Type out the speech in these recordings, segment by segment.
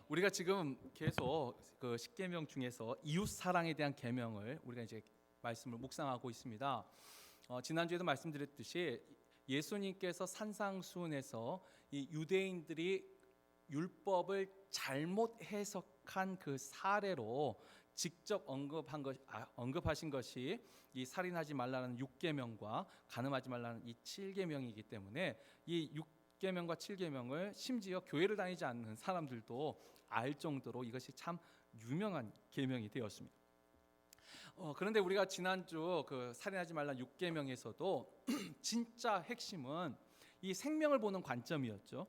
우리가 지금 계속 그 십계명 중에서 이웃 사랑에 대한 계명을 우리가 이제 말씀을 묵상하고 있습니다. 지난주에도 말씀드렸듯이 예수님께서 산상수훈에서 이 유대인들이 율법을 잘못 해석한 그 사례로 직접 언급하신 것이 이 살인하지 말라는 6계명과 간음하지 말라는 이 7계명이기 때문에 이 6계명과 7계명을 심지어 교회를 다니지 않는 사람들도 알 정도로 이것이 참 유명한 계명이 되었습니다. 그런데 우리가 지난주 그 살인하지 말라는 6계명에서도 진짜 핵심은 이 생명을 보는 관점이었죠.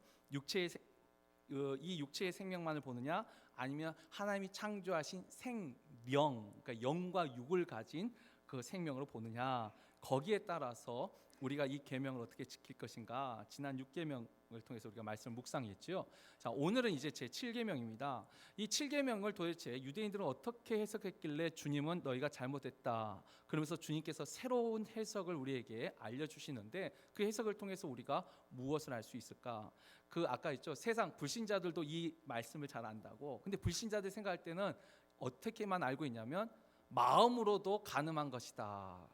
이 육체의 생명만을 보느냐, 아니면 하나님이 창조하신 생령, 그러니까 영과 육을 가진 그 생명으로 보느냐, 거기에 따라서 우리가 이 계명을 어떻게 지킬 것인가, 지난 6계명을 통해서 우리가 말씀을 묵상했죠. 자, 오늘은 이제 제 7계명입니다. 이 7계명을 도대체 유대인들은 어떻게 해석했길래 주님은 너희가 잘못했다, 그러면서 주님께서 새로운 해석을 우리에게 알려주시는데, 그 해석을 통해서 우리가 무엇을 알 수 있을까? 그 아까 있죠, 세상 불신자들도 이 말씀을 잘 안다고. 근데 불신자들 생각할 때는 어떻게만 알고 있냐면 마음으로도 가늠한 것이다.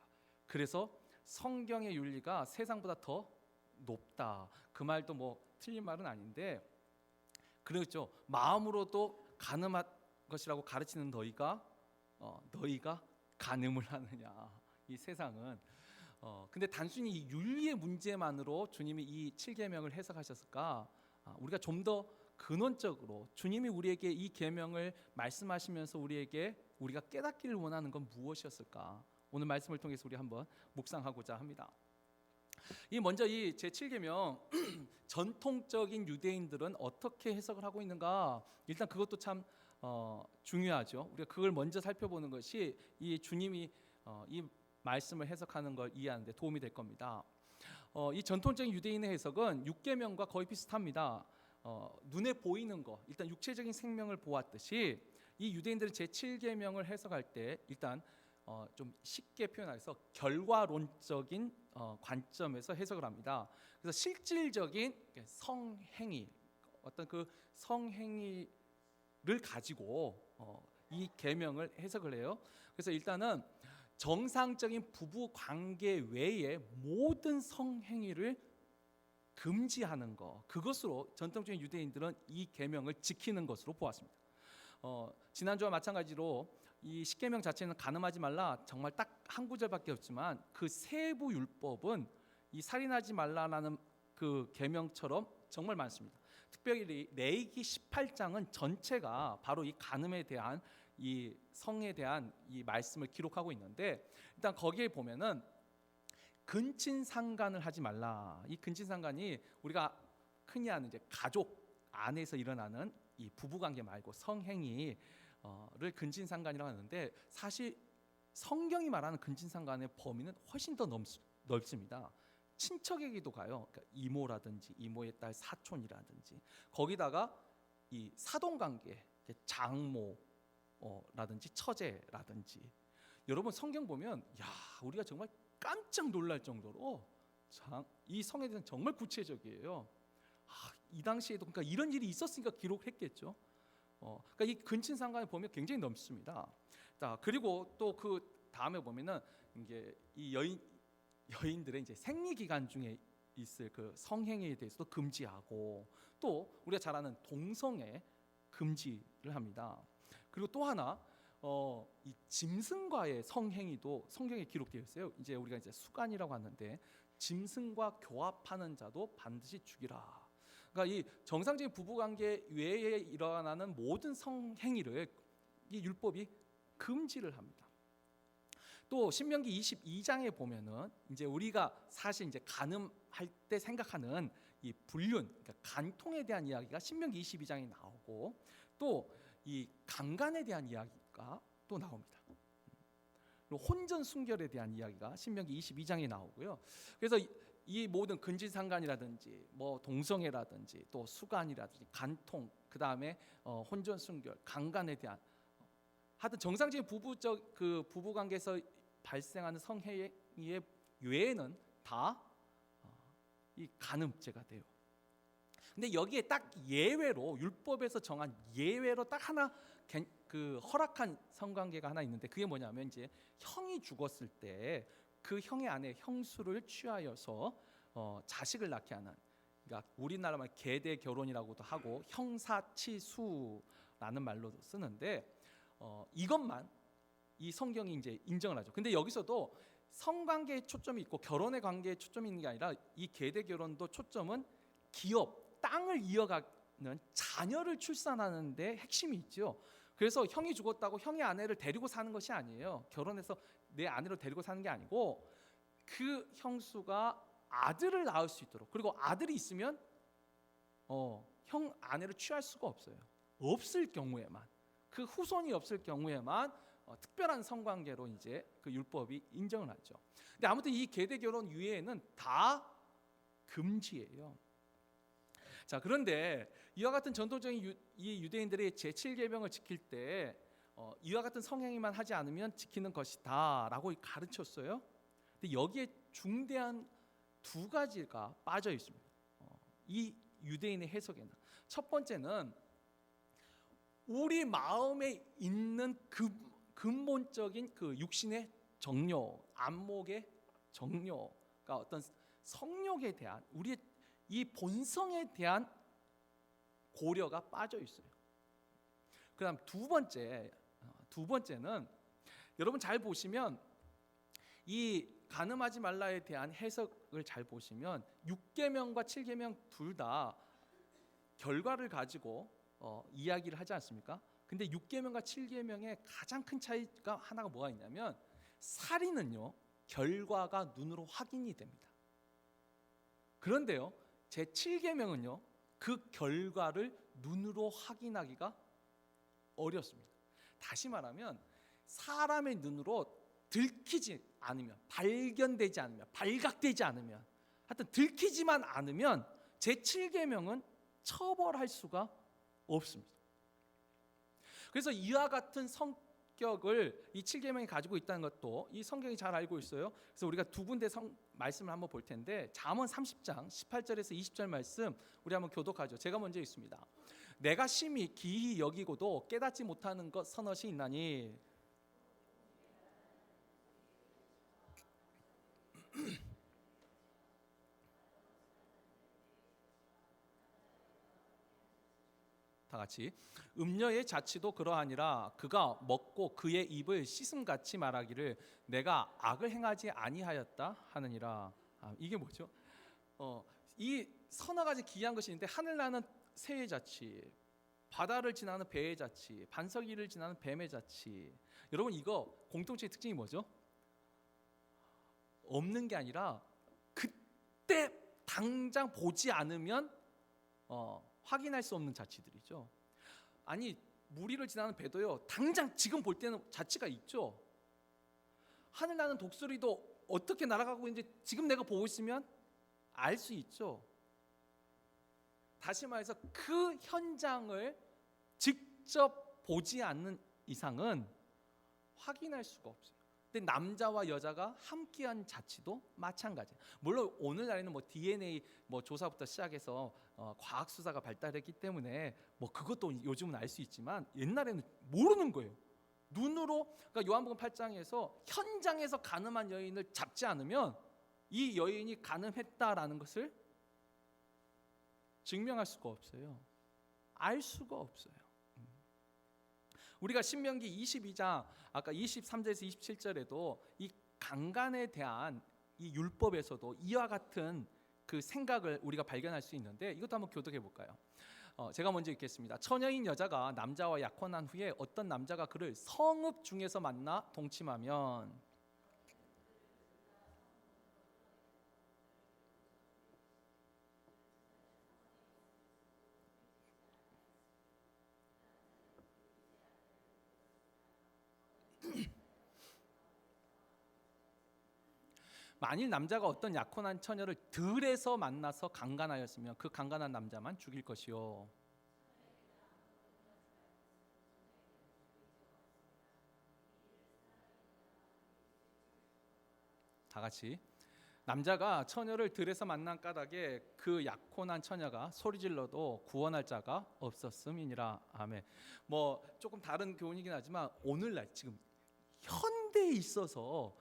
그래서 성경의 윤리가 세상보다 더 높다. 그 말도 뭐 틀린 말은 아닌데, 그렇죠. 마음으로도 가늠한 것이라고 가르치는 너희가 가늠을 하느냐, 이 세상은. 근데 단순히 이 윤리의 문제만으로 주님이 이 7계명을 해석하셨을까? 우리가 좀 더 근원적으로 주님이 우리에게 이 계명을 말씀하시면서 우리가 깨닫기를 원하는 건 무엇이었을까? 오늘 말씀을 통해서 우리 한번 묵상하고자 합니다. 먼저 이 제7계명 전통적인 유대인들은 어떻게 해석을 하고 있는가? 일단 그것도 참 중요하죠. 우리가 그걸 먼저 살펴보는 것이 이 주님이 이 말씀을 해석하는 걸 이해하는 데 도움이 될 겁니다. 이 전통적인 유대인의 해석은 6계명과 거의 비슷합니다. 눈에 보이는 거, 일단 육체적인 생명을 보았듯이 이 유대인들은 제7계명을 해석할 때 일단 좀 쉽게 표현해서 결과론적인 관점에서 해석을 합니다. 그래서 실질적인 성행위, 어떤 그 성행위를 가지고 이 계명을 해석을 해요. 그래서 일단은 정상적인 부부 관계 외에 모든 성행위를 금지하는 것, 그것으로 전통적인 유대인들은 이 계명을 지키는 것으로 보았습니다. 지난주와 마찬가지로 이 십계명 자체는 간음하지 말라 정말 딱 한 구절밖에 없지만 그 세부 율법은 이 살인하지 말라라는 그 계명처럼 정말 많습니다. 특별히 레위기 18장은 전체가 바로 이 간음에 대한, 이 성에 대한 이 말씀을 기록하고 있는데, 일단 거기에 보면은 근친상간을 하지 말라. 이 근친상간이 우리가 흔히 아는 이제 가족 안에서 일어나는 이 부부관계 말고 성행위를 근친상간이라고 하는데, 사실 성경이 말하는 근친상간의 범위는 훨씬 더 넓습니다. 친척에게도 가요. 그러니까 이모라든지 이모의 딸 사촌이라든지, 거기다가 이 사돈관계, 장모라든지 처제라든지. 여러분 성경 보면 우리가 정말 깜짝 놀랄 정도로 이 성에 대해서는 정말 구체적이에요. 이 당시에도 그러니까 이런 일이 있었으니까 기록했겠죠. 그러니까 이 근친상간의 범위가 굉장히 넓습니다. 자, 그리고 또 그 다음에 보면은 이제 이 여인들의 이제 생리 기간 중에 있을 그 성행위에 대해서도 금지하고, 또 우리가 잘 아는 동성애 금지를 합니다. 그리고 또 하나 이 짐승과의 성행위도 성경에 기록되어 있어요. 이제 우리가 이제 수간이라고 하는데, 짐승과 교합하는 자도 반드시 죽이라. 그러니까 이 정상적인 부부관계 외에 일어나는 모든 성행위를 이 율법이 금지를 합니다. 또 신명기 22장에 보면은 이제 우리가 사실 이제 간음할 때 생각하는 이 불륜, 그러니까 간통에 대한 이야기가 신명기 22장에 나오고, 또 이 강간에 대한 이야기가 또 나옵니다. 그리고 혼전 순결에 대한 이야기가 신명기 22장에 나오고요. 그래서 이 모든 근친상간이라든지 뭐 동성애라든지 또 수간이라든지 간통, 그 다음에 혼전 순결, 강간에 대한, 하여튼 정상적인 부부 관계에서 발생하는 성행위의 외에는 다 이 간음죄가 돼요. 근데 여기에 딱 예외로 율법에서 정한 예외로 딱 하나 그 허락한 성관계가 하나 있는데 그게 뭐냐면 이제 형이 죽었을 때 그 형의 아내 형수를 취하여서 자식을 낳게 하는, 그러니까 우리나라 말 계대 결혼이라고도 하고 형사치수라는 말로 쓰는데 이것만 이 성경이 이제 인정을 하죠. 근데 여기서도 성관계에 초점이 있고 결혼의 관계에 초점이 있는 게 아니라 이 계대 결혼도 초점은 기업, 땅을 이어가는 자녀를 출산하는 데 핵심이 있죠. 그래서 형이 죽었다고 형의 아내를 데리고 사는 것이 아니에요. 결혼해서 내 아내로 데리고 사는 게 아니고 그 형수가 아들을 낳을 수 있도록, 그리고 아들이 있으면 형 아내를 취할 수가 없어요. 없을 경우에만, 그 후손이 없을 경우에만 특별한 성관계로 이제 그 율법이 인정을 하죠. 근데 아무튼 이 계대 결혼 이외에는 다 금지예요. 자, 그런데 이와 같은 전통적인 이 유대인들의 제7계명을 지킬 때 이와 같은 성행위만 하지 않으면 지키는 것이다라고 가르쳤어요. 근데 여기에 중대한 두 가지가 빠져 있습니다. 이 유대인의 해석에는 첫 번째는 우리 마음에 있는 근본적인 그 육신의 정욕, 안목의 정욕과 어떤 성욕에 대한 우리의 이 본성에 대한 고려가 빠져 있어요. 그다음 두 번째는 여러분 잘 보시면 이 간음하지 말라에 대한 해석을 잘 보시면 6계명과 7계명 둘 다 결과를 가지고 이야기를 하지 않습니까? 근데 6계명과 7계명의 가장 큰 차이가 하나가 뭐가 있냐면 살인은요 결과가 눈으로 확인이 됩니다. 그런데요 제 7계명은요 그 결과를 눈으로 확인하기가 어렵습니다. 다시 말하면 사람의 눈으로 들키지 않으면, 발견되지 않으면, 발각되지 않으면, 하여튼 들키지만 않으면 제 7계명은 처벌할 수가 없습니다. 그래서 이와 같은 성격을 이 7계명이 가지고 있다는 것도 이 성경이 잘 알고 있어요. 그래서 우리가 두 군데 말씀을 한번 볼 텐데 잠언 30장 18절에서 20절 말씀 우리 한번 교독하죠. 제가 먼저 읽습니다. 내가 심히 기이 여기고도 깨닫지 못하는 것 서너시 있나니 다 같이 음녀의 자치도 그러하니라 그가 먹고 그의 입을 씻음같이 말하기를 내가 악을 행하지 아니하였다 하느니라. 이게 뭐죠? 이 서너 가지 기이한 것이 있는데 하늘 나는 새의 자치, 바다를 지나는 배의 자치, 반석 위를 지나는 뱀의 자치. 여러분 이거 공통적인 특징이 뭐죠? 없는 게 아니라 그때 당장 보지 않으면 확인할 수 없는 자치들이죠. 아니 무리를 지나는 배도요 당장 지금 볼 때는 자치가 있죠. 하늘 나는 독수리도 어떻게 날아가고 있는지 지금 내가 보고 있으면 알 수 있죠. 다시 말해서 그 현장을 직접 보지 않는 이상은 확인할 수가 없어요. 근데 남자와 여자가 함께한 자치도 마찬가지예요. 물론 오늘날에는 뭐 DNA 뭐 조사부터 시작해서 과학 수사가 발달했기 때문에 뭐 그것도 요즘은 알 수 있지만 옛날에는 모르는 거예요. 눈으로, 그러니까 요한복음 8장에서 현장에서 간음한 여인을 잡지 않으면 이 여인이 간음했다라는 것을 증명할 수가 없어요. 알 수가 없어요. 우리가 신명기 22장 아까 23절에서 27절에도 이 강간에 대한 이 율법에서도 이와 같은 그 생각을 우리가 발견할 수 있는데 이것도 한번 교독해 볼까요? 제가 먼저 읽겠습니다. 처녀인 여자가 남자와 약혼한 후에 어떤 남자가 그를 성읍 중에서 만나 동침하면 만일 남자가 어떤 약혼한 처녀를 들에서 만나서 강간하였으면 그 강간한 남자만 죽일 것이요. 다 같이 남자가 처녀를 들에서 만난 까닭에 그 약혼한 처녀가 소리질러도 구원할 자가 없었음이니라. 아멘. 뭐 조금 다른 교훈이긴 하지만 오늘날 지금 현대에 있어서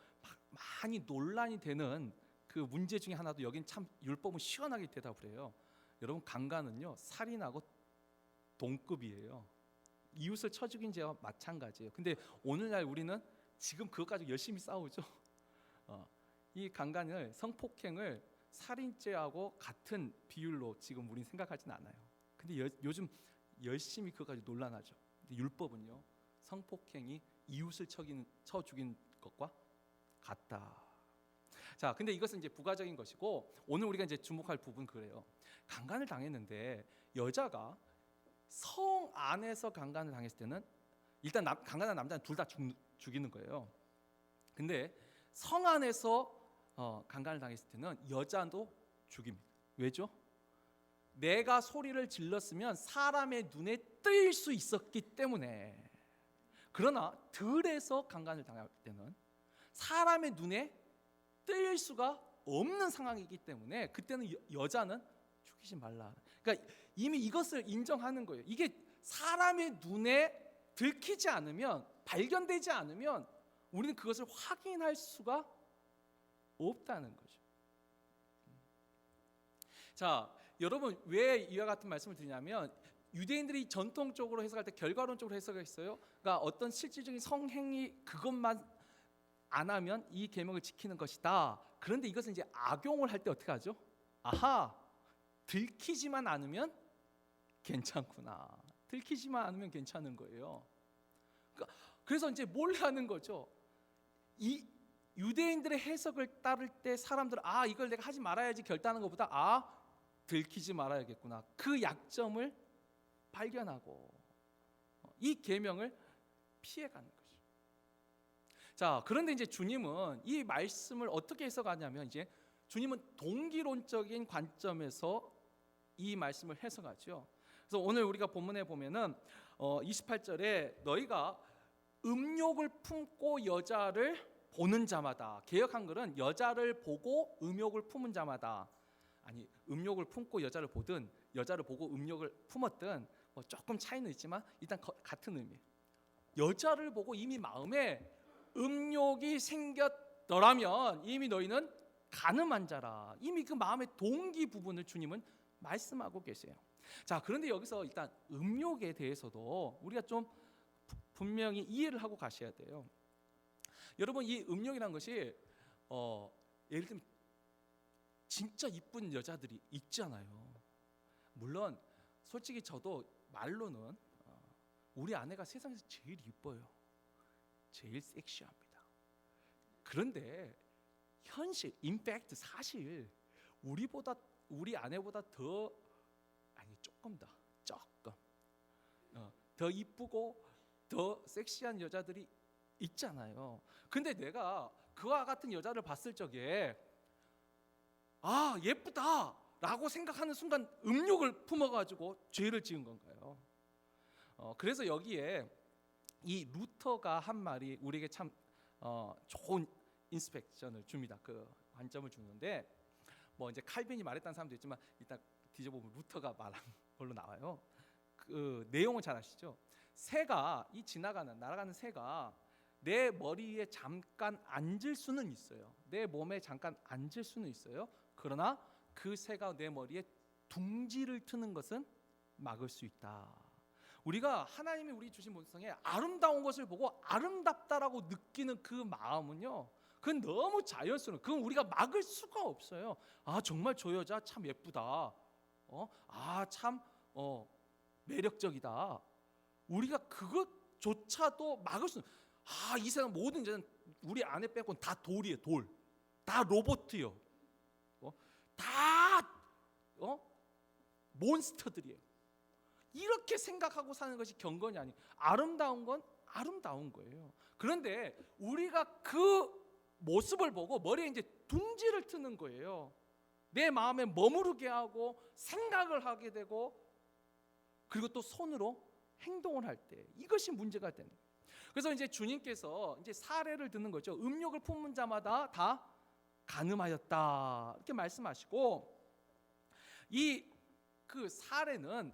많이 논란이 되는 그 문제 중에 하나도 여긴 참 율법은 시원하게 대답을 해요. 여러분, 강간은요 살인하고 동급이에요. 이웃을 쳐 죽인 죄와 마찬가지예요. 근데 오늘날 우리는 지금 그것 가지고 열심히 싸우죠. 이 강간을, 성폭행을 살인죄하고 같은 비율로 지금 우리는 생각하진 않아요. 근데 요즘 열심히 그것 가지고 논란하죠. 근데 율법은요 성폭행이 이웃을 쳐 죽인 것과 같다. 자, 근데 이것은 이제 부가적인 것이고, 오늘 우리가 이제 주목할 부분 그래요. 강간을 당했는데 여자가 성 안에서 강간을 당했을 때는 일단 강간한 남자는 둘 다 죽이는 거예요. 근데 성 안에서 강간을 당했을 때는 여자도 죽입니다. 왜죠? 내가 소리를 질렀으면 사람의 눈에 뜰 수 있었기 때문에. 그러나 들에서 강간을 당할 때는 사람의 눈에 뜰 수가 없는 상황이기 때문에 그때는 여자는 죽이지 말라. 그러니까 이미 이것을 인정하는 거예요. 이게 사람의 눈에 들키지 않으면, 발견되지 않으면 우리는 그것을 확인할 수가 없다는 거죠. 자, 여러분, 왜 이와 같은 말씀을 드리냐면, 유대인들이 전통적으로 해석할 때 결과론적으로 해석했어요. 그러니까 어떤 실질적인 성행위 그것만 안 하면 이 계명을 지키는 것이다. 그런데 이것은 이제 악용을 할 때 어떻게 하죠? 아하, 들키지만 않으면 괜찮구나. 들키지만 않으면 괜찮은 거예요. 그래서 이제 뭘 하는 거죠? 이 유대인들의 해석을 따를 때 사람들은 이걸 내가 하지 말아야지 결단하는 것보다 들키지 말아야겠구나. 그 약점을 발견하고 이 계명을 피해가는 거죠. 자, 그런데 이제 주님은 이 말씀을 어떻게 해석하냐면, 이제 주님은 동기론적인 관점에서 이 말씀을 해석하죠. 그래서 오늘 우리가 본문에 보면은 28절에 너희가 음욕을 품고 여자를 보는 자마다, 개역 한글은 여자를 보고 음욕을 품은 자마다, 아니 음욕을 품고 여자를 보든 여자를 보고 음욕을 품었든 뭐 조금 차이는 있지만 일단 같은 의미예요. 여자를 보고 이미 마음에 음욕이 생겼더라면 이미 너희는 간음한 자라. 이미 그 마음의 동기 부분을 주님은 말씀하고 계세요. 자, 그런데 여기서 일단 음욕에 대해서도 우리가 좀 분명히 이해를 하고 가셔야 돼요. 여러분, 이 음욕이라는 것이 예를 들면 진짜 이쁜 여자들이 있잖아요. 물론 솔직히 저도 말로는 우리 아내가 세상에서 제일 이뻐요. 제일 섹시합니다. 그런데 현실, 임팩트, 사실 우리 아내보다 조금 더 이쁘고 더 섹시한 여자들이 있잖아요. 근데 내가 그와 같은 여자를 봤을 적에 예쁘다 라고 생각하는 순간 음욕을 품어가지고 죄를 지은 건가요? 그래서 여기에 이 루터가 한 말이 우리에게 참 좋은 인스펙션을 줍니다. 그 관점을 주는데, 뭐 이제 칼빈이 말했다는 사람도 있지만 일단 뒤져보면 루터가 말한 걸로 나와요. 그 내용은 잘 아시죠? 새가, 이 날아가는 새가 내 머리에 잠깐 앉을 수는 있어요. 내 몸에 잠깐 앉을 수는 있어요. 그러나 그 새가 내 머리에 둥지를 트는 것은 막을 수 있다. 우리가 하나님이 우리 주신 본성에 아름다운 것을 보고 아름답다라고 느끼는 그 마음은요, 그건 너무 자연스러운, 그건 우리가 막을 수가 없어요. 정말 저 여자 참 예쁘다. 참 매력적이다. 우리가 그것조차도 막을 수. 이 세상 모든 여자는 우리 아내 빼고는 다 돌이에요. 다 로봇이요. 다 몬스터들이에요. 이렇게 생각하고 사는 것이 경건이 아니에요. 아름다운 건 아름다운 거예요. 그런데 우리가 그 모습을 보고 머리에 이제 둥지를 트는 거예요. 내 마음에 머무르게 하고 생각을 하게 되고, 그리고 또 손으로 행동을 할 때 이것이 문제가 되는 거예요. 그래서 이제 주님께서 이제 사례를 드는 거죠. 음욕을 품은 자마다 다 간음하였다 이렇게 말씀하시고, 이 그 사례는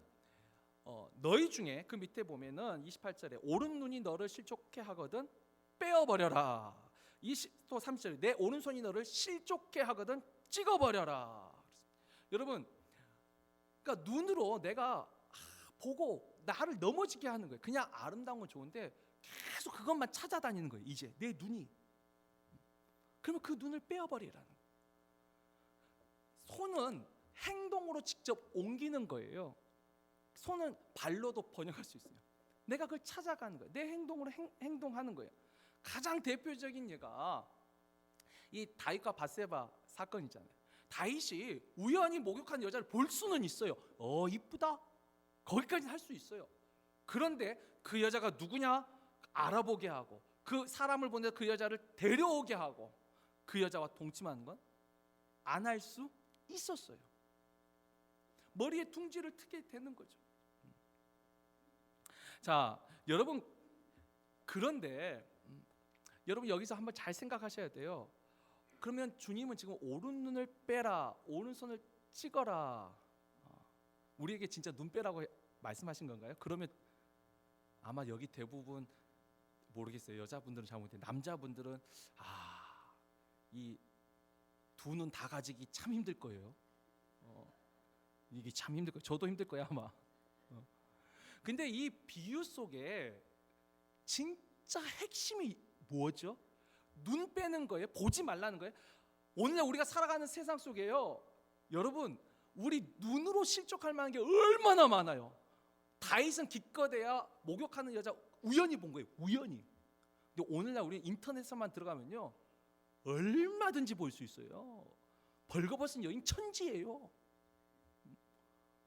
너희 중에 그 밑에 보면은 28절에 오른 눈이 너를 실족해 하거든 빼어버려라. 또 30절에 내 오른손이 너를 실족해 하거든 찍어버려라. 여러분, 그러니까 눈으로 내가 보고 나를 넘어지게 하는 거예요. 그냥 아름다운 건 좋은데 계속 그것만 찾아다니는 거예요. 이제 내 눈이. 그러면 그 눈을 빼어버리라는 거예요. 손은 행동으로 직접 옮기는 거예요. 손은 발로도 번역할 수 있어요. 내가 그걸 찾아가는 거예요. 내 행동으로 행동하는 거예요. 가장 대표적인 예가 이 다윗과 밧세바 사건이잖아요. 다윗이 우연히 목욕한 여자를 볼 수는 있어요. 이쁘다, 거기까지는 할 수 있어요. 그런데 그 여자가 누구냐 알아보게 하고, 그 사람을 보내서 그 여자를 데려오게 하고, 그 여자와 동침하는 건 안 할 수 있었어요. 머리에 둥지를 트게 되는 거죠. 자, 여러분, 그런데 여러분 여기서 한번 잘 생각하셔야 돼요. 그러면 주님은 지금 오른 눈을 빼라, 오른손을 찍어라, 우리에게 진짜 눈 빼라고 말씀하신 건가요? 그러면 아마 여기 대부분 모르겠어요. 여자분들은 잘못해. 남자분들은 이 두 눈 다 가지기 참 힘들 거예요. 이게 참 힘들 거예요. 저도 힘들 거예요 아마. 근데 이 비유 속에 진짜 핵심이 뭐죠? 눈 빼는 거예요. 보지 말라는 거예요. 오늘날 우리가 살아가는 세상 속에요, 여러분, 우리 눈으로 실족할 만한 게 얼마나 많아요. 다윗은 기껏해야 목욕하는 여자 우연히 본 거예요. 우연히. 근데 오늘날 우리 인터넷에만 들어가면요 얼마든지 볼 수 있어요. 벌거벗은 여인 천지예요.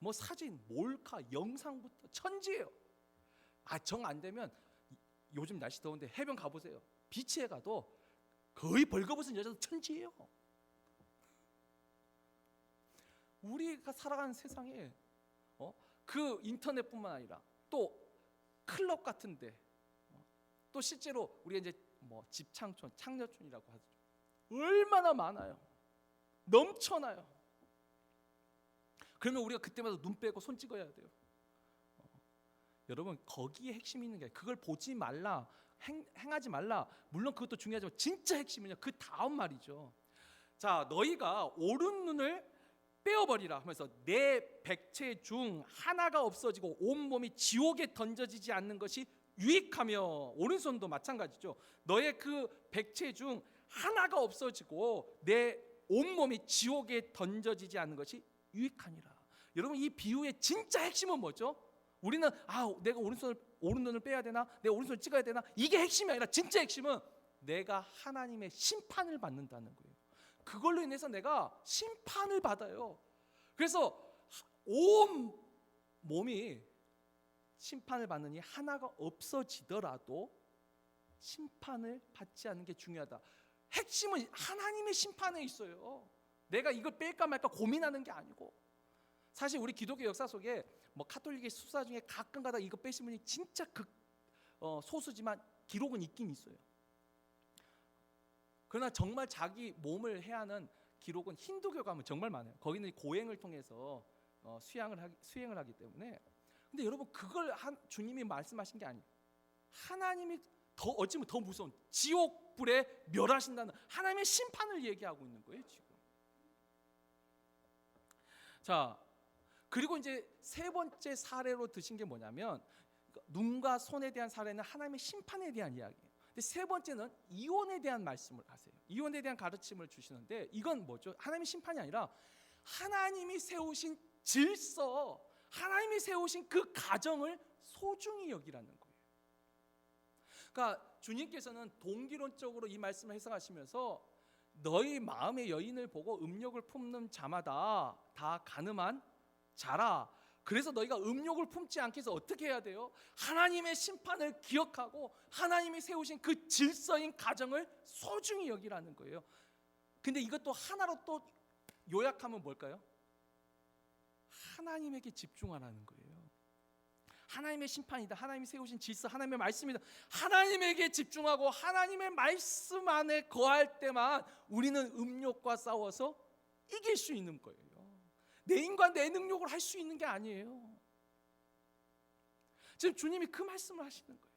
뭐 사진, 몰카, 영상부터 천지예요. 정 안 되면 요즘 날씨 더운데 해변 가보세요. 비치에 가도 거의 벌거벗은 여자도 천지예요. 우리가 살아가는 세상에 그 인터넷뿐만 아니라 또 클럽 같은데, 또 실제로 우리가 이제 뭐 집창촌, 창녀촌이라고 하죠. 얼마나 많아요. 넘쳐나요. 그러면 우리가 그때마다 눈 빼고 손 찍어야 돼요. 여러분, 거기에 핵심이 있는 게 그걸 보지 말라, 행하지 말라. 물론 그것도 중요하지만 진짜 핵심은요 그 다음 말이죠. 자, 너희가 오른 눈을 빼어버리라 하면서 내 백체 중 하나가 없어지고 온 몸이 지옥에 던져지지 않는 것이 유익하며, 오른손도 마찬가지죠. 너의 그 백체 중 하나가 없어지고 내 온몸이 지옥에 던져지지 않는 것이 유익하니라. 여러분, 이 비유의 진짜 핵심은 뭐죠? 우리는 내가 오른 눈을 빼야 되나, 내가 오른손을 찍어야 되나, 이게 핵심이 아니라 진짜 핵심은 내가 하나님의 심판을 받는다는 거예요. 그걸로 인해서 내가 심판을 받아요. 그래서 온 몸이 심판을 받느니 하나가 없어지더라도 심판을 받지 않는 게 중요하다. 핵심은 하나님의 심판에 있어요. 내가 이걸 뺄까 말까 고민하는 게 아니고, 사실 우리 기독교 역사 속에 뭐 카톨릭의 수사 중에 가끔가다 이거 빼신 분이 진짜 소수지만 기록은 있긴 있어요. 그러나 정말 자기 몸을 해하는 기록은 힌두교 가면 정말 많아요. 거기는 고행을 통해서 수행을 하기 때문에. 근데 여러분, 그걸 주님이 말씀하신 게 아니에요. 하나님이 어찌보면 더 무서운 지옥불에 멸하신다는 하나님의 심판을 얘기하고 있는 거예요 지금. 자, 그리고 이제 세 번째 사례로 드신 게 뭐냐면, 눈과 손에 대한 사례는 하나님의 심판에 대한 이야기예요. 근데 세 번째는 이혼에 대한 말씀을 하세요. 이혼에 대한 가르침을 주시는데, 이건 뭐죠? 하나님의 심판이 아니라 하나님이 세우신 질서, 하나님이 세우신 그 가정을 소중히 여기라는 거예요. 그러니까 주님께서는 동기론적으로 이 말씀을 해석하시면서 너희 마음의 여인을 보고 음욕을 품는 자마다 다 간음한 자라. 그래서 너희가 음욕을 품지 않게 해서 어떻게 해야 돼요? 하나님의 심판을 기억하고 하나님이 세우신 그 질서인 가정을 소중히 여기라는 거예요. 근데 이것도 하나로 또 요약하면 뭘까요? 하나님에게 집중하라는 거예요. 하나님의 심판이다, 하나님이 세우신 질서, 하나님의 말씀이다, 하나님에게 집중하고 하나님의 말씀 안에 거할 때만 우리는 음욕과 싸워서 이길 수 있는 거예요. 내 힘과 내 능력으로 할 수 있는 게 아니에요. 지금 주님이 그 말씀을 하시는 거예요.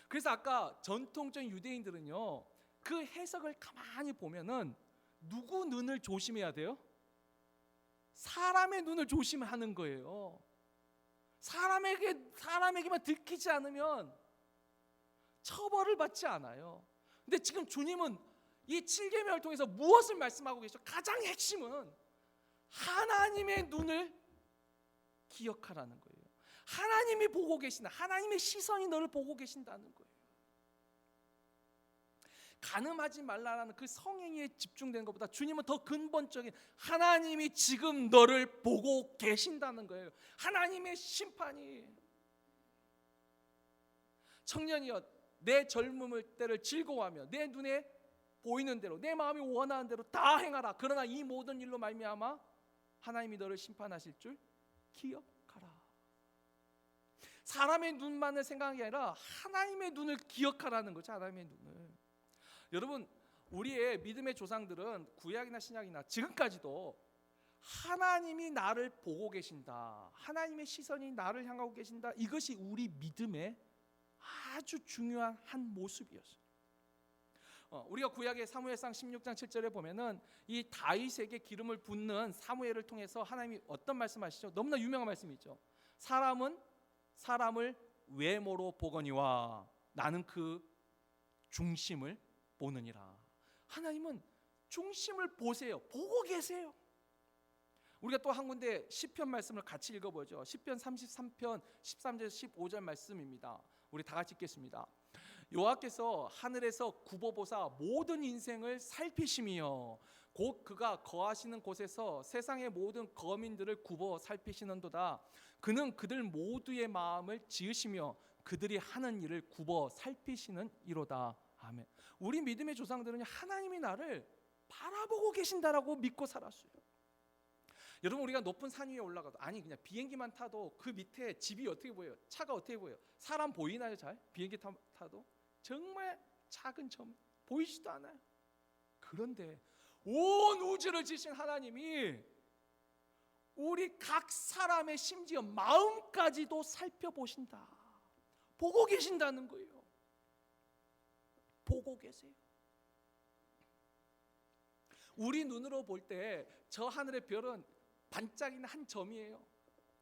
그래서 아까 전통적인 유대인들은요, 그 해석을 가만히 보면은 누구 눈을 조심해야 돼요? 사람의 눈을 조심하는 거예요. 사람에게만 들키지 않으면 처벌을 받지 않아요. 근데 지금 주님은 이 7계명을 통해서 무엇을 말씀하고 계시죠? 가장 핵심은 하나님의 눈을 기억하라는 거예요. 하나님이 보고 계신다. 하나님의 시선이 너를 보고 계신다는 거예요. 간음하지 말라라는 그 성행위에 집중되는 것보다 주님은 더 근본적인 하나님이 지금 너를 보고 계신다는 거예요. 하나님의 심판이. 청년이여, 내 젊음을 때를 즐거워하며 내 눈에 보이는 대로 내 마음이 원하는 대로 다 행하라. 그러나 이 모든 일로 말미암아 하나님이 너를 심판하실 줄 기억하라. 사람의 눈만을 생각하는 게 아니라 하나님의 눈을 기억하라는 거죠. 하나님의 눈을. 여러분, 우리의 믿음의 조상들은 구약이나 신약이나 지금까지도 하나님이 나를 보고 계신다, 하나님의 시선이 나를 향하고 계신다, 이것이 우리 믿음의 아주 중요한 한 모습이었어요. 우리가 구약의 사무엘상 16장 7절에 보면은 이 다윗에게 기름을 붓는 사무엘을 통해서 하나님이 어떤 말씀하시죠? 너무나 유명한 말씀이 있죠. 사람은 사람을 외모로 보거니와 나는 그 중심을 보느니라. 하나님은 중심을 보세요. 보고 계세요. 우리가 또 한 군데 시편 말씀을 같이 읽어보죠. 시편 33편 13절 15절 말씀입니다. 우리 다 같이 읽겠습니다. 여호와께서 하늘에서 굽어보사 모든 인생을 살피시며 곧 그가 거하시는 곳에서 세상의 모든 거민들을 굽어 살피시는도다. 그는 그들 모두의 마음을 지으시며 그들이 하는 일을 굽어 살피시는 이로다. 아멘. 우리 믿음의 조상들은 하나님이 나를 바라보고 계신다라고 믿고 살았어요. 여러분, 우리가 높은 산 위에 올라가도, 아니 그냥 비행기만 타도 그 밑에 집이 어떻게 보여요? 차가 어떻게 보여요? 사람 보이나요? 잘? 비행기 타도 정말 작은 점 보이지도 않아요. 그런데 온 우주를 지신 하나님이 우리 각 사람의 심지어 마음까지도 살펴보신다, 보고 계신다는 거예요. 보고 계세요. 우리 눈으로 볼 때 저 하늘의 별은 반짝이는 한 점이에요.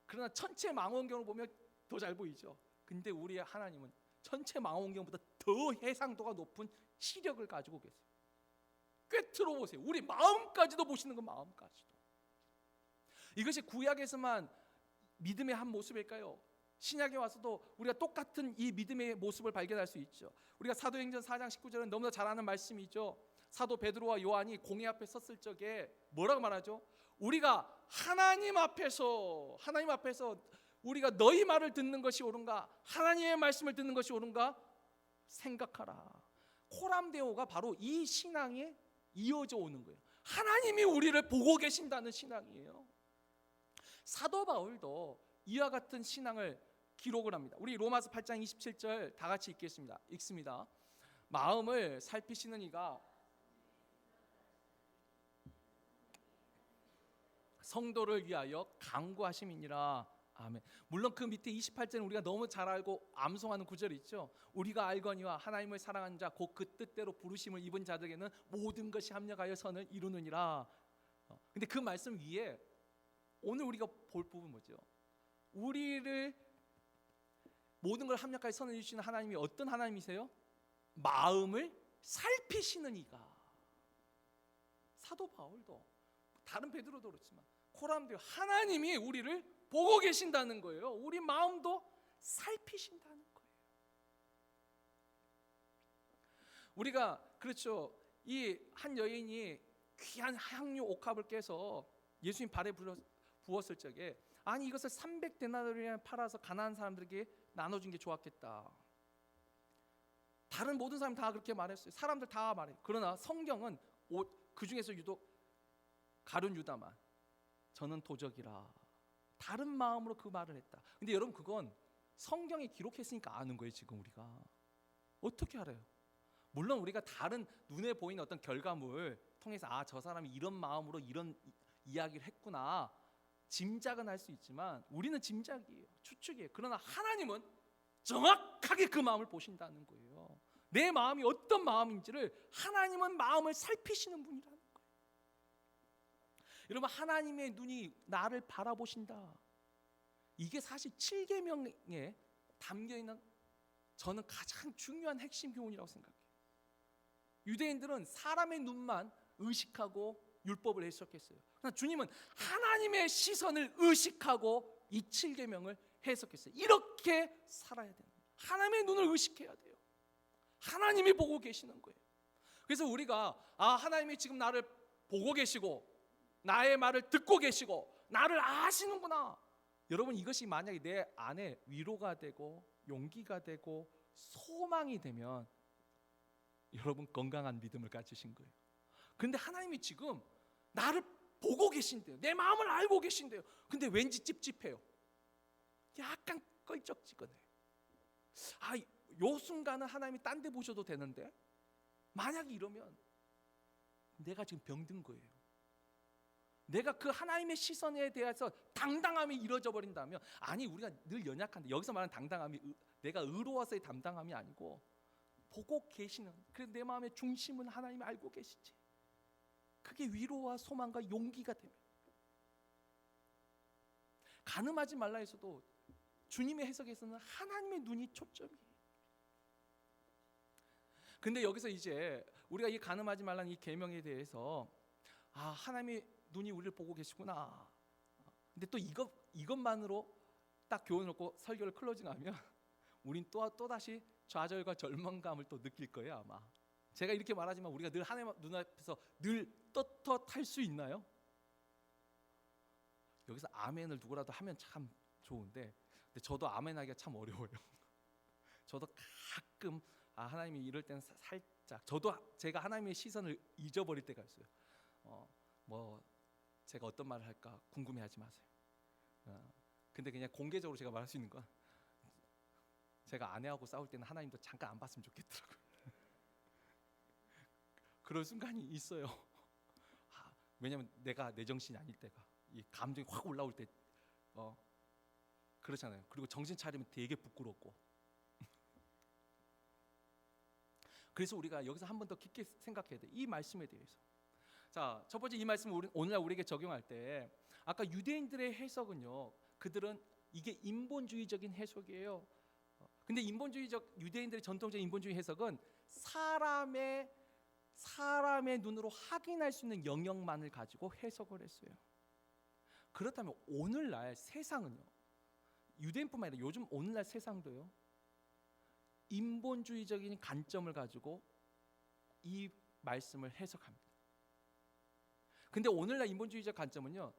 그러나 천체 망원경으로 보면 더 잘 보이죠. 근데 우리의 하나님은 천체 망원경보다 더 해상도가 높은 시력을 가지고 계세요. 꿰뚫어 보세요. 우리 마음까지도 보시는 거, 마음까지도. 이것이 구약에서만 믿음의 한 모습일까요? 신약에 와서도 우리가 똑같은 이 믿음의 모습을 발견할 수 있죠. 우리가 사도행전 4장 19절은 너무나 잘 아는 말씀이죠. 사도 베드로와 요한이 공회 앞에 섰을 적에 뭐라고 말하죠? 우리가 하나님 앞에서 우리가 너희 말을 듣는 것이 옳은가, 하나님의 말씀을 듣는 것이 옳은가 생각하라. 코람데오가 바로 이 신앙에 이어져 오는 거예요. 하나님이 우리를 보고 계신다는 신앙이에요. 사도 바울도 이와 같은 신앙을 기록을 합니다. 우리 로마서 8장 27절 다 같이 읽습니다. 마음을 살피시는 이가 성도를 위하여 간구하심이니라. 아멘. 물론 그 밑에 28절은 우리가 너무 잘 알고 암송하는 구절이 있죠. 우리가 알거니와 하나님을 사랑하는 자 곧 그 뜻대로 부르심을 입은 자들에게는 모든 것이 합력하여 선을 이루느니라. 근데 그 말씀 위에 오늘 우리가 볼 부분 뭐죠? 우리를 모든 걸 합력하여 선을 이루시는 하나님이 어떤 하나님이세요? 마음을 살피시는 이가. 사도 바울도, 다른 베드로도 그렇지만 코람데오, 하나님이 우리를 보고 계신다는 거예요. 우리 마음도 살피신다는 거예요. 우리가 그렇죠. 이 한 여인이 귀한 향유 옥합을 깨서 예수님 발에 부었을 적에, 아니 이것을 300데나리온에 팔아서 가난한 사람들에게 나눠준 게 좋았겠다. 다른 모든 사람 다 그렇게 말했어요. 사람들 다 말해요. 그러나 성경은 그 중에서 유독 가룟 유다만 저는 도적이라. 다른 마음으로 그 말을 했다. 근데 여러분, 그건 성경에 기록했으니까 아는 거예요. 지금 우리가 어떻게 알아요? 물론 우리가 다른 눈에 보이는 어떤 결과물 통해서 저 사람이 이런 마음으로 이런 이야기를 했구나 짐작은 할 수 있지만, 우리는 짐작이에요, 추측이에요. 그러나 하나님은 정확하게 그 마음을 보신다는 거예요. 내 마음이 어떤 마음인지를 하나님은 마음을 살피시는 분이라는 거예요. 여러분, 하나님의 눈이 나를 바라보신다. 이게 사실 7계명에 담겨있는 저는 가장 중요한 핵심 교훈이라고 생각해요. 유대인들은 사람의 눈만 의식하고 율법을 해석했어요. 그러나 주님은 하나님의 시선을 의식하고 이 7계명을 해석했어요. 이렇게 살아야 되는 거예요. 하나님의 눈을 의식해야 돼요. 하나님이 보고 계시는 거예요. 그래서 우리가 하나님이 지금 나를 보고 계시고 나의 말을 듣고 계시고 나를 아시는구나. 여러분, 이것이 만약에 내 안에 위로가 되고 용기가 되고 소망이 되면 여러분 건강한 믿음을 가지신 거예요. 그런데 하나님이 지금 나를 보고 계신대요. 내 마음을 알고 계신대요. 근데 왠지 찝찝해요. 약간 껄쩍지근해요. 요 순간은 하나님이 딴 데 보셔도 되는데, 만약에 이러면 내가 지금 병든 거예요. 내가 그 하나님의 시선에 대해서 당당함이 이루어져 버린다면, 우리가 늘 연약한데 여기서 말하는 당당함이 내가 의로워서의 당당함이 아니고 보고 계시는, 그래서 내 마음의 중심은 하나님이 알고 계시지. 그게 위로와 소망과 용기가 되면, 간음하지 말라 해서도 주님의 해석에서는 하나님의 눈이 초점이에요. 근데 여기서 이제 우리가 이 간음하지 말라는 이 계명에 대해서 하나님의 눈이 우리를 보고 계시구나. 근데 또 이것만으로 딱 교훈을 얻고 설교를 클로징하면 우린 또 다시 좌절과 절망감을 또 느낄 거예요, 아마. 제가 이렇게 말하지만 우리가 늘 하나님 눈앞에서 늘 떳떳할 수 있나요? 여기서 아멘을 누구라도 하면 참 좋은데, 근데 저도 아멘하기가 참 어려워요. 저도 가끔 하나님이 이럴 때는 살짝, 제가 하나님의 시선을 잊어버릴 때가 있어요. 제가 어떤 말을 할까 궁금해하지 마세요. 근데 그냥 공개적으로 제가 말할 수 있는 건, 제가 아내하고 싸울 때는 하나님도 잠깐 안 봤으면 좋겠더라고요. 그런 순간이 있어요. 왜냐면 내가 내 정신이 아닐 때가, 이 감정이 확 올라올 때 그렇잖아요. 그리고 정신 차리면 되게 부끄럽고. 그래서 우리가 여기서 한 번 더 깊게 생각해야 돼, 이 말씀에 대해서. 자, 첫 번째, 이 말씀을 오늘날 우리에게 적용할 때, 아까 유대인들의 해석은요, 그들은 이게 인본주의적인 해석이에요. 근데 유대인들의 전통적인 인본주의 해석은 사람의 눈으로 확인할 수 있는 영역만을 가지고 해석을 했어요. 그렇다면 오늘날 세상은요, 유대인뿐만 아니라 요즘 오늘날 세상도요, 인본주의적인 관점을 가지고 이 말씀을 해석합니다. 근데 오늘날 인본주의적 관점은요,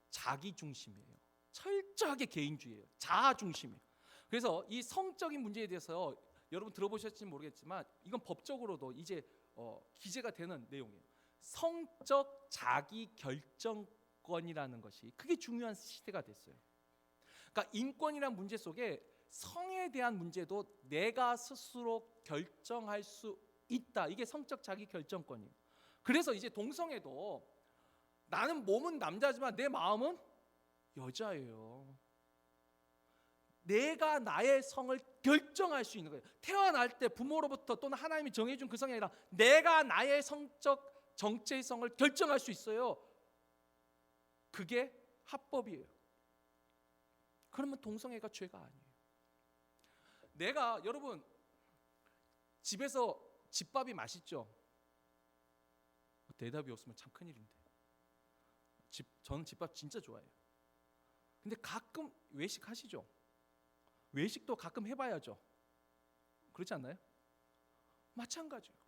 자기 중심이에요. 철저하게 개인주의예요. 자아 중심이에요. 그래서 이 성적인 문제에 대해서 여러분 들어보셨을지 모르겠지만, 이건 법적으로도 이제 기재가 되는 내용이에요. 성적 자기 결정권이라는 것이 그게 중요한 시대가 됐어요. 그러니까 인권이라는 문제 속에 성에 대한 문제도 내가 스스로 결정할 수 있다. 이게 성적 자기 결정권이에요. 그래서 이제 동성애도 나는 몸은 남자지만 내 마음은 여자예요. 내가 나의 성을 결정할 수 있는 거예요. 태어날 때 부모로부터 또는 하나님이 정해준 그 성이 아니라 내가 나의 성적 정체의 성을 결정할 수 있어요. 그게 합법이에요. 그러면 동성애가 죄가 아니에요. 여러분 집에서 집밥이 맛있죠? 대답이 없으면 참 큰일인데. 저는 집밥 진짜 좋아해요. 근데 가끔 외식하시죠? 외식도 가끔 해봐야죠. 그렇지 않나요? 마찬가지예요.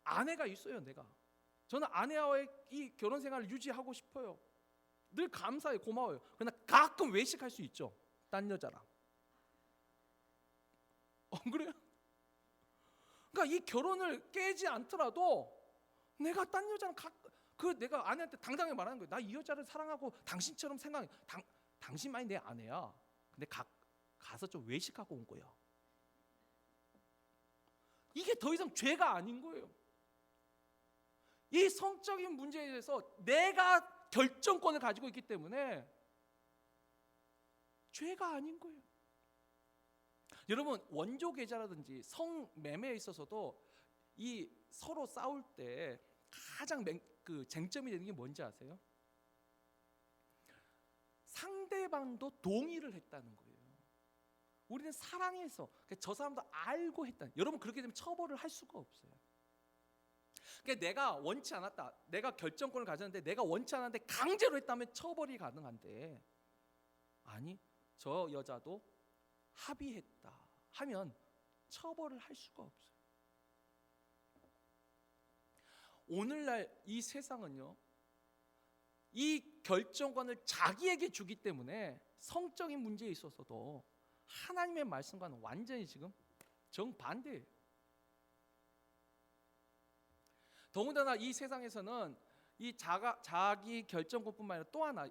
아내가 있어요, 내가. 저는 아내와의 이 결혼 생활을 유지하고 싶어요. 늘 감사해요, 고마워요. 그러나 가끔 외식할 수 있죠, 딴 여자랑. 그래요? 그러니까 이 결혼을 깨지 않더라도 내가 딴 여자랑 내가 아내한테 당당하게 말하는 거예요. 나 이 여자를 사랑하고 당신처럼 생각해. 당신만이 내 아내야. 근데 가서 좀 외식하고 온 거야. 이게 더 이상 죄가 아닌 거예요. 이 성적인 문제에 대해서 내가 결정권을 가지고 있기 때문에 죄가 아닌 거예요. 여러분, 원조 계좌라든지 성매매에 있어서도 이 서로 싸울 때 가장 쟁점이 되는 게 뭔지 아세요? 상대방도 동의를 했다는 거예요. 우리는 사랑해서, 저 사람도 알고 했다. 여러분, 그렇게 되면 처벌을 할 수가 없어요. 그러니까 내가 원치 않았다, 내가 결정권을 가졌는데 내가 원치 않았는데 강제로 했다면 처벌이 가능한데, 아니, 저 여자도 합의했다 하면 처벌을 할 수가 없어요. 오늘날 이 세상은요, 이 결정권을 자기에게 주기 때문에 성적인 문제에 있어서도 하나님의 말씀과는 완전히 지금 정반대예요. 더군다나 이 세상에서는 이 자기 결정권뿐만 아니라 또 하나,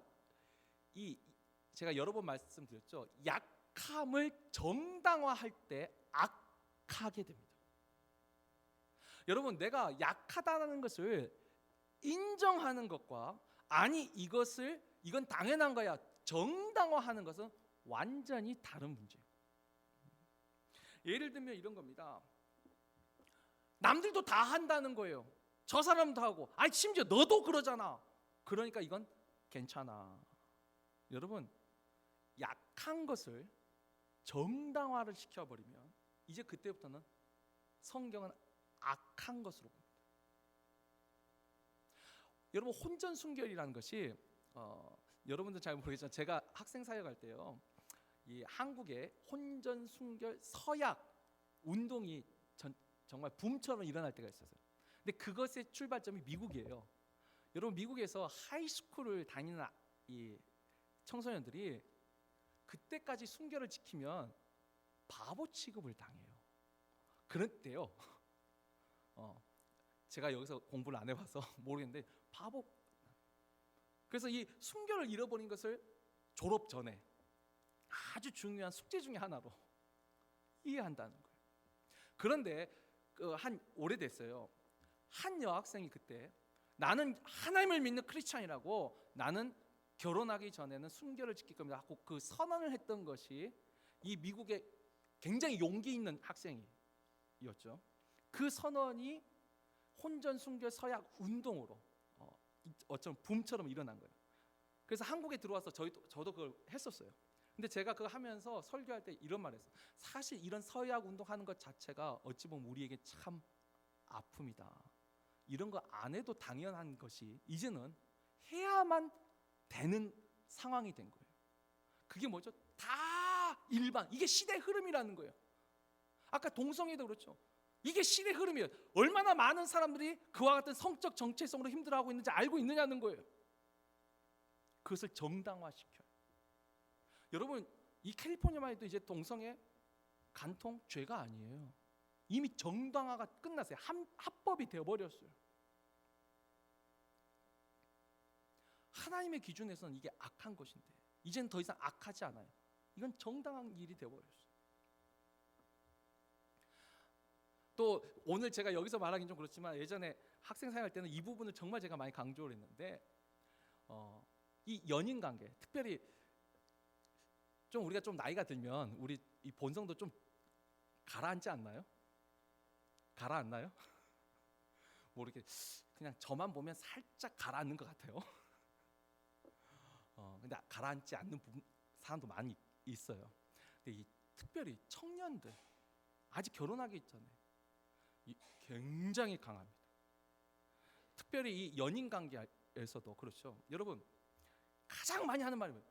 제가 여러 번 말씀드렸죠. 약함을 정당화할 때 악하게 됩니다. 여러분, 내가 약하다는 것을 인정하는 것과 아니 이건 당연한 거야 정당화하는 것은 완전히 다른 문제예요. 예를 들면 이런 겁니다. 남들도 다 한다는 거예요. 저 사람도 하고, 아니 심지어 너도 그러잖아. 그러니까 이건 괜찮아. 여러분, 약한 것을 정당화를 시켜버리면 이제 그때부터는 성경은 악한 것으로 봅니다. 여러분, 혼전순결이라는 것이 여러분들 잘 모르겠지만 제가 학생 사역할 때요, 이 한국의 혼전순결 서약 운동이 정말 붐처럼 일어날 때가 있었어요. 근데 그것의 출발점이 미국이에요. 여러분, 미국에서 하이스쿨을 다니는 이 청소년들이 그때까지 순결을 지키면 바보 취급을 당해요. 그런데요, 제가 여기서 공부를 안 해봐서 모르겠는데 바보. 그래서 이 순결을 잃어버린 것을 졸업 전에 아주 중요한 숙제 중에 하나로 이해한다는 거예요. 그런데 한 오래됐어요. 한 여학생이 그때 나는 하나님을 믿는 크리스찬이라고, 나는 결혼하기 전에는 순결을 지킬 겁니다 하고 그 선언을 했던 것이 이 미국의 굉장히 용기 있는 학생이었죠. 그 선언이 혼전 순결 서약 운동으로 어쩌면 붐처럼 일어난 거예요. 그래서 한국에 들어와서 저도 그걸 했었어요. 근데 제가 그거 하면서 설교할 때 이런 말을 했어요. 사실 이런 서약 운동하는 것 자체가 어찌 보면 우리에게 참 아픕니다. 이런 거 안 해도 당연한 것이 이제는 해야만 되는 상황이 된 거예요. 그게 뭐죠? 다 일반, 이게 시대 흐름이라는 거예요. 아까 동성애도 그렇죠. 이게 시대 흐름이에요. 얼마나 많은 사람들이 그와 같은 성적 정체성으로 힘들어하고 있는지 알고 있느냐는 거예요. 그것을 정당화시켜요. 여러분, 이 캘리포니아만 해도 이제 동성애 간통 죄가 아니에요. 이미 정당화가 끝났어요. 합법이 되어버렸어요. 하나님의 기준에서는 이게 악한 것인데 이제는 더 이상 악하지 않아요. 이건 정당한 일이 되어버렸어요. 또 오늘 제가 여기서 말하긴 좀 그렇지만 예전에 학생 생활 때는 이 부분을 정말 제가 많이 강조를 했는데, 이 연인 관계, 특별히 좀 우리가 좀 나이가 들면 우리 이 본성도 좀 가라앉지 않나요? 가라앉나요? 모르게 그냥 저만 보면 살짝 가라앉는 것 같아요. 근데 가라앉지 않는 사람도 많이 있어요. 근데 특별히 청년들 아직 결혼하기 전에 굉장히 강합니다. 특별히 이 연인 관계에서도 그렇죠. 여러분, 가장 많이 하는 말이 뭐예요?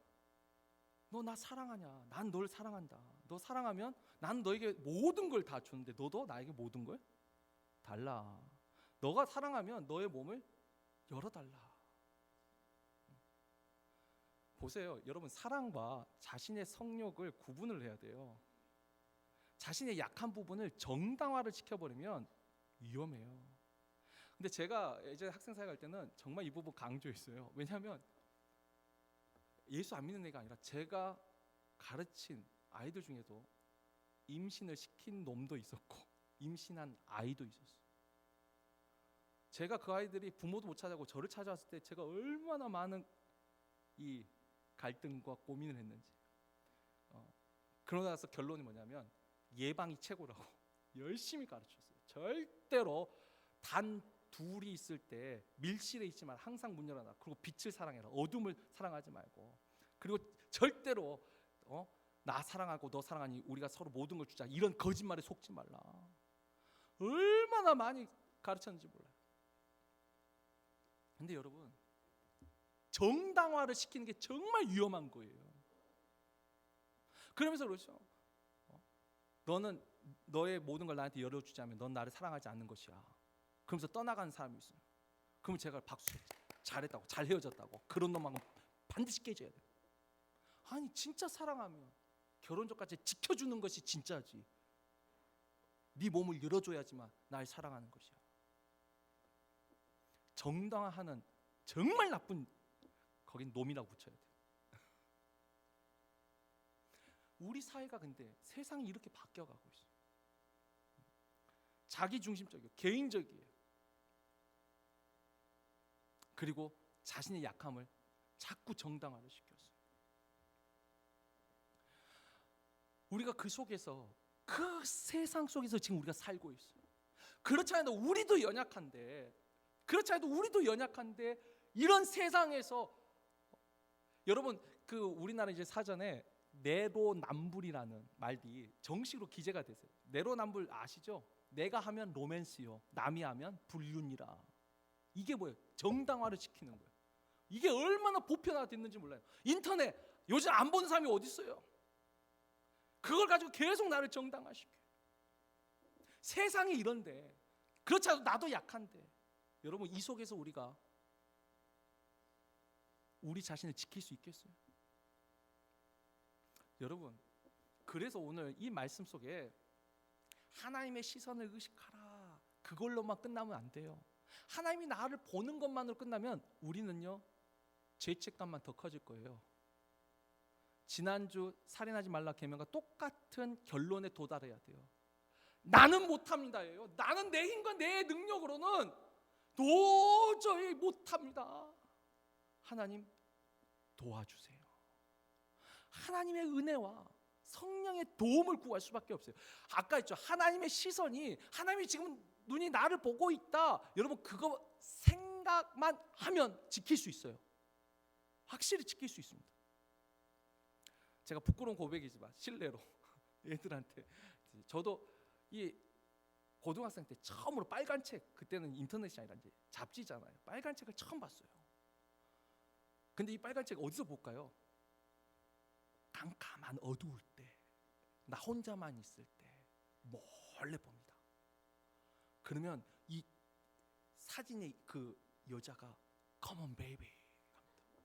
너 나 사랑하냐? 난 널 사랑한다. 너 사랑하면 난 너에게 모든 걸 다 주는데 너도 나에게 모든 걸 달라. 너가 사랑하면 너의 몸을 열어달라. 보세요, 여러분, 사랑과 자신의 성욕을 구분을 해야 돼요. 자신의 약한 부분을 정당화를 시켜버리면 위험해요. 근데 제가 예전에 학생 사역할 때는 정말 이 부분 강조했어요. 왜냐하면 예수 안 믿는 애가 아니라 제가 가르친 아이들 중에도 임신을 시킨 놈도 있었고 임신한 아이도 있었어요. 제가 그 아이들이 부모도 못 찾아고 저를 찾아왔을 때 제가 얼마나 많은 이 갈등과 고민을 했는지. 그러고 나서 결론이 뭐냐면 예방이 최고라고 열심히 가르쳤어요. 절대로 단 둘이 있을 때 밀실에 있지만 항상 문 열어놔. 그리고 빛을 사랑해라. 어둠을 사랑하지 말고. 그리고 절대로 나 사랑하고 너 사랑하니 우리가 서로 모든 걸 주자. 이런 거짓말에 속지 말라. 얼마나 많이 가르쳤는지 몰라요. 근데 여러분, 정당화를 시키는 게 정말 위험한 거예요. 그러면서 그렇죠. 너는 너의 모든 걸 나한테 열어주자면 넌 나를 사랑하지 않는 것이야. 그러면서 떠나가는 사람이 있어요. 그러면 제가 박수 잘했다고, 잘 헤어졌다고, 그런 놈하고 반드시 깨져야 돼요. 아니 진짜 사랑하면 결혼 전까지 지켜주는 것이 진짜지. 네 몸을 열어줘야지만 날 사랑하는 것이야. 정당화하는 정말 나쁜, 거긴 놈이라고 붙여야 돼. 우리 사회가 근데 세상이 이렇게 바뀌어가고 있어요. 자기중심적이에요. 개인적이에요. 그리고 자신의 약함을 자꾸 정당화를 시켰어요. 우리가 그 속에서, 그 세상 속에서 지금 우리가 살고 있어요. 그렇지 않아도 우리도 연약한데, 이런 세상에서 여러분, 그 우리나라 이제 사전에 내로남불이라는 말이 정식으로 기재가 됐어요. 내로남불 아시죠? 내가 하면 로맨스요, 남이 하면 불륜이라. 이게 뭐예요? 정당화를 시키는 거예요. 이게 얼마나 보편화됐는지 몰라요. 인터넷 요즘 안 보는 사람이 어디 있어요? 그걸 가지고 계속 나를 정당화시켜요. 세상이 이런데, 그렇지 않아도 나도 약한데, 여러분 이 속에서 우리가 우리 자신을 지킬 수 있겠어요? 여러분, 그래서 오늘 이 말씀 속에 하나님의 시선을 의식하라, 그걸로만 끝나면 안 돼요. 하나님이 나를 보는 것만으로 끝나면 우리는요, 죄책감만 더 커질 거예요. 지난주 살인하지 말라 계명과 똑같은 결론에 도달해야 돼요. 나는 못합니다예요. 나는 내 힘과 내 능력으로는 도저히 못합니다. 하나님 도와주세요. 하나님의 은혜와 성령의 도움을 구할 수밖에 없어요. 아까 했죠. 하나님의 시선이, 하나님이 지금 눈이 나를 보고 있다. 여러분 그거 생각만 하면 지킬 수 있어요. 확실히 지킬 수 있습니다. 제가 부끄러운 고백이지만 실례로 얘들한테, 저도 이 고등학생 때 처음으로 빨간 책, 그때는 인터넷이 아니라 이제 잡지잖아요. 빨간 책을 처음 봤어요. 근데 이 빨간 책 어디서 볼까요? 깜깜한 어두울 때, 나 혼자만 있을 때 몰래 봅니다. 그러면 이 사진의 그 여자가 Come on baby 합니다.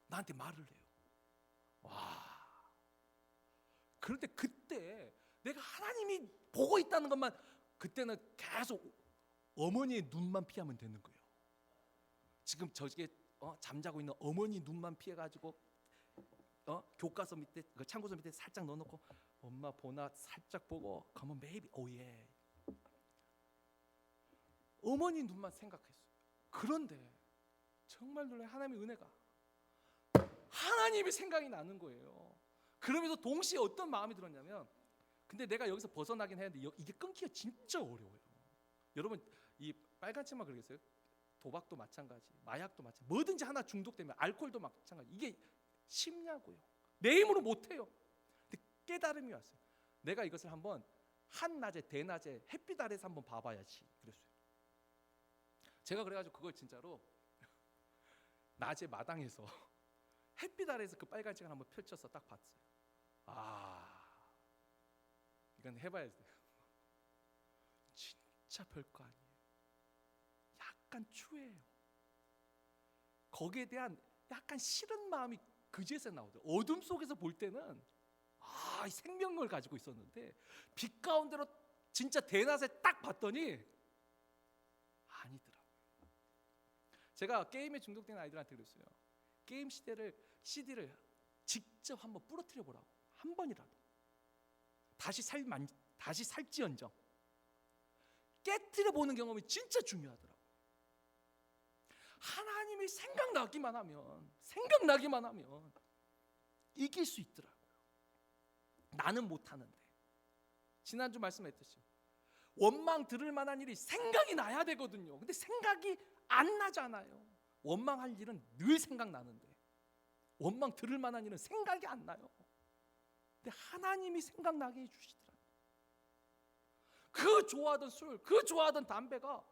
나한테 말을 해요. 와. 그런데 그때 내가 하나님이 보고 있다는 것만, 그때는 계속 어머니의 눈만 피하면 되는 거예요. 지금 저기에 잠자고 있는 어머니 눈만 피해가지고 교과서 밑에, 그 참고서 밑에 살짝 넣어놓고 엄마 보나 살짝 보고 Come on baby, 오예. 어머니 눈만 생각했어요. 그런데 정말 놀라요. 하나님의 은혜가, 하나님의 생각이 나는 거예요. 그러면서 동시에 어떤 마음이 들었냐면, 근데 내가 여기서 벗어나긴 했는데 이게 끊기가 진짜 어려워요. 여러분 이 빨간 책만 그러겠어요? 도박도 마찬가지, 마약도 마찬가지, 뭐든지 하나 중독되면, 알코올도 마찬가지. 이게 쉽냐고요. 내 힘으로 못해요. 근데 깨달음이 왔어요. 내가 이것을 한번 한낮에, 대낮에 햇빛 아래서 한번 봐봐야지 그랬어요. 제가 그래가지고 그걸 진짜로 낮에 마당에서 햇빛 아래에서 그 빨간 책을 한번 펼쳐서 딱 봤어요. 아, 이건 해봐야 돼요. 진짜 별거 아니에요. 약간 추해요. 거기에 대한 약간 싫은 마음이 그제서 나오더라고요. 어둠 속에서 볼 때는 이 생명력을 가지고 있었는데, 빛 가운데로 진짜 대낮에 딱 봤더니 아니더라고요. 제가 게임에 중독된 아이들한테 그랬어요. 게임 CD를 직접 한번 부러뜨려 보라고. 한 번이라도 다시 살지언정 깨뜨려 보는 경험이 진짜 중요하더라고. 하나님이 생각나기만 하면 이길 수 있더라고요. 나는 못하는데. 지난주 말씀했듯이 원망 들을 만한 일이 생각이 나야 되거든요. 근데 생각이 안 나잖아요. 원망할 일은 늘 생각나는데 원망 들을 만한 일은 생각이 안 나요. 근데 하나님이 생각나게 해주시더라고요. 그 좋아하던 술, 그 좋아하던 담배가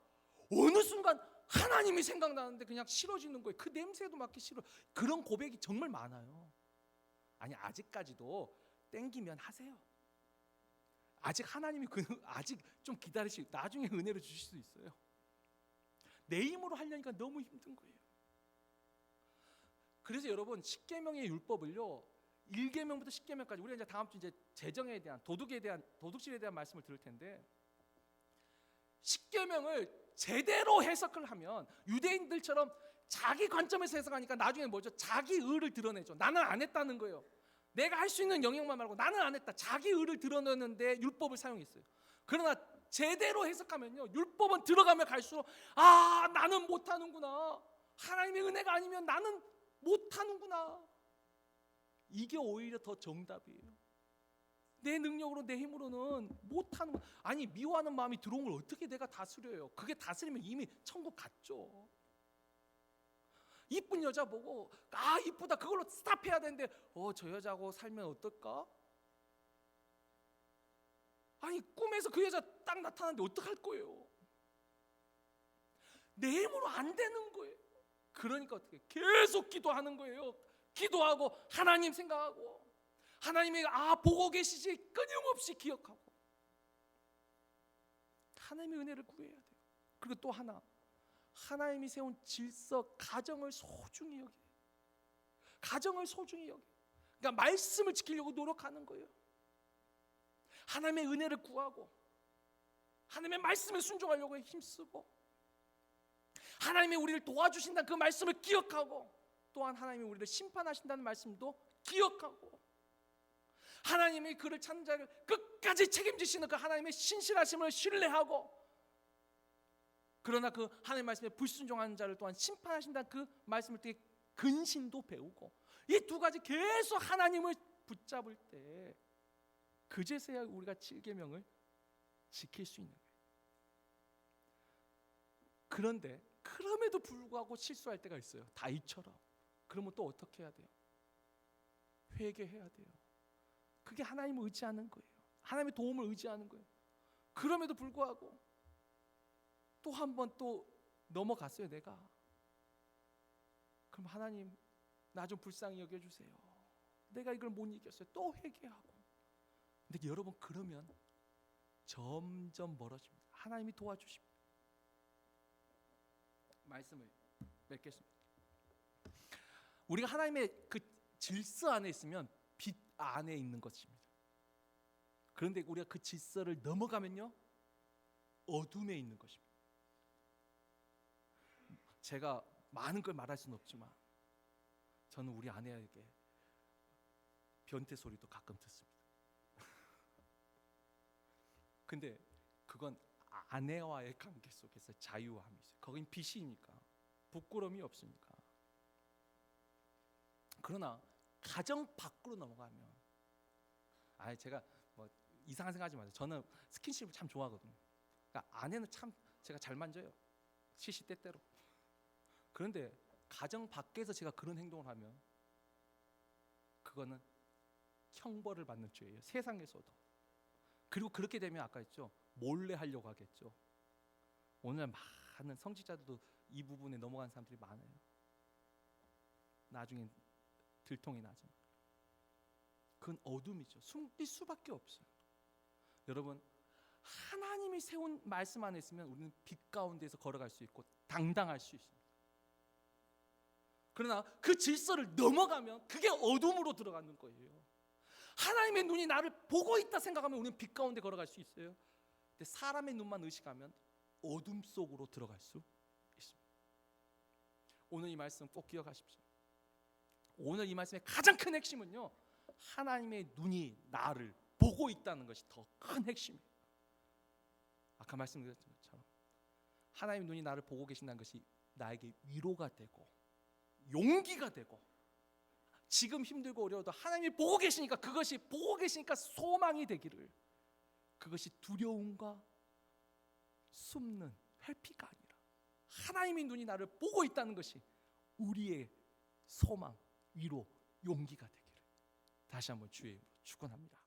어느 순간 하나님이 생각나는데 그냥 싫어지는 거예요. 그 냄새도 맡기 싫어. 그런 고백이 정말 많아요. 아니, 아직까지도 땡기면 하세요. 아직 하나님이 아직 좀 기다리시고 나중에 은혜를 주실 수 있어요. 내 힘으로 하려니까 너무 힘든 거예요. 그래서 여러분, 십계명의 율법을요, 1계명부터 10계명까지 우리가 이제 다음 주 이제 재정에 대한 도둑질에 대한 말씀을 들을 텐데, 10계명을 제대로 해석을 하면 유대인들처럼 자기 관점에서 해석하니까 나중에 뭐죠? 자기 의를 드러내죠. 나는 안 했다는 거예요. 내가 할 수 있는 영역만 말고 나는 안 했다. 자기 의를 드러내는데 율법을 사용했어요. 그러나 제대로 해석하면요, 율법은 들어가면 갈수록 나는 못하는구나. 하나님의 은혜가 아니면 나는 못하는구나. 이게 오히려 더 정답이에요. 내 능력으로 내 힘으로는 못하는 거. 아니, 미워하는 마음이 들어온 걸 어떻게 내가 다스려요? 그게 다스리면 이미 천국 갔죠. 이쁜 여자 보고 이쁘다 그걸로 스탑해야 되는데 저 여자하고 살면 어떨까? 아니, 꿈에서 그 여자 딱 나타났는데 어떡할 거예요? 내 힘으로 안 되는 거예요. 그러니까 어떻게 계속 기도하는 거예요. 기도하고 하나님 생각하고 하나님이 보고 계시지 끊임없이 기억하고 하나님의 은혜를 구해야 돼요. 그리고 또 하나, 하나님이 세운 질서, 가정을 소중히 여겨. 가정을 소중히 여겨. 그러니까 말씀을 지키려고 노력하는 거예요. 하나님의 은혜를 구하고 하나님의 말씀에 순종하려고 힘쓰고 하나님이 우리를 도와주신다는 그 말씀을 기억하고 또한 하나님이 우리를 심판하신다는 말씀도 기억하고 하나님이 그를 찾는 자를 끝까지 책임지시는 그 하나님의 신실하심을 신뢰하고 그러나 그 하나님의 말씀에 불순종하는 자를 또한 심판하신다는 그 말씀을 되게 근신도 배우고 이 두 가지 계속 하나님을 붙잡을 때 그제서야 우리가 7계명을 지킬 수 있는 거예요. 그런데 그럼에도 불구하고 실수할 때가 있어요. 다윗처럼. 그러면 또 어떻게 해야 돼요? 회개해야 돼요. 그게 하나님을 의지하는 거예요. 하나님의 도움을 의지하는 거예요. 그럼에도 불구하고 또 한 번 또 넘어갔어요, 내가. 그럼 하나님, 나 좀 불쌍히 여겨주세요. 내가 이걸 못 이겼어요. 또 회개하고. 근데 여러분, 그러면 점점 멀어집니다. 하나님이 도와주십니다. 말씀을 맺겠습니다. 우리가 하나님의 그 질서 안에 있으면 빛 안에 있는 것입니다. 그런데 우리가 그 질서를 넘어가면요, 어둠에 있는 것입니다. 제가 많은 걸 말할 수는 없지만 저는 우리 아내에게 변태 소리도 가끔 듣습니다. 근데 그건 아내와의 관계 속에서 자유함이 있어요. 거긴 빛이니까, 부끄러움이 없으니까. 그러나 가정 밖으로 넘어가면 제가 뭐 이상한 생각하지 마세요. 저는 스킨십을 참 좋아하거든요. 그러니까 아내는 참 제가 잘 만져요. 시시때때로. 그런데 가정 밖에서 제가 그런 행동을 하면 그거는 형벌을 받는 죄예요. 세상에서도. 그리고 그렇게 되면 아까 했죠, 몰래 하려고 하겠죠. 오늘 많은 성직자들도 이 부분에 넘어간 사람들이 많아요. 나중에 들통이 나죠. 그건 어둠이죠. 숨길 수밖에 없어요. 여러분, 하나님이 세운 말씀 안에 있으면 우리는 빛 가운데서 걸어갈 수 있고 당당할 수 있습니다. 그러나 그 질서를 넘어가면 그게 어둠으로 들어가는 거예요. 하나님의 눈이 나를 보고 있다 생각하면 우리는 빛 가운데 걸어갈 수 있어요. 근데 사람의 눈만 의식하면 어둠 속으로 들어갈 수 있습니다. 오늘 이 말씀 꼭 기억하십시오. 오늘 이 말씀의 가장 큰 핵심은요, 하나님의 눈이 나를 보고 있다는 것이 더 큰 핵심이에요. 아까 말씀드렸던 것처럼 하나님의 눈이 나를 보고 계신다는 것이 나에게 위로가 되고 용기가 되고, 지금 힘들고 어려워도 하나님이 보고 계시니까, 그것이 보고 계시니까 소망이 되기를, 그것이 두려움과 숨는 회피가 아니라 하나님의 눈이 나를 보고 있다는 것이 우리의 소망, 위로, 용기가 되기를 다시 한번 주의 이름으로 축원합니다.